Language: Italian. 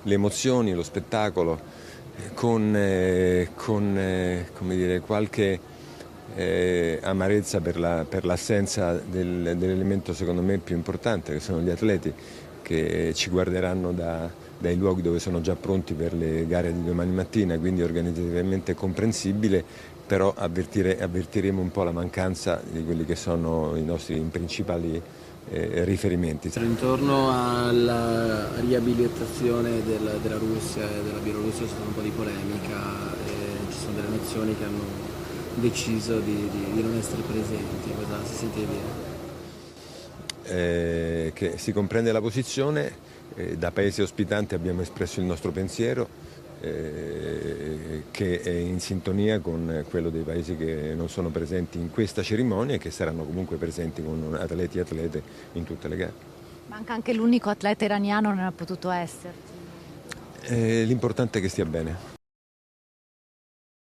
le emozioni, lo spettacolo, come dire, qualche amarezza per l'assenza dell'elemento secondo me più importante, che sono gli atleti, che ci guarderanno dai luoghi dove sono già pronti per le gare di domani mattina, quindi organizzativamente comprensibile, però avvertiremo un po' la mancanza di quelli che sono i nostri principali riferimenti. Intorno alla riabilitazione della Russia e della Bielorussia c'è stata un po' di polemica e ci sono delle nazioni che hanno deciso di non essere presenti. Cosa si sente dire? Che si comprende la posizione, da paese ospitante abbiamo espresso il nostro pensiero, che è in sintonia con quello dei paesi che non sono presenti in questa cerimonia e che saranno comunque presenti con atleti e atlete in tutte le gare. Manca anche l'unico atleta iraniano, non ha potuto esserci. L'importante è che stia bene.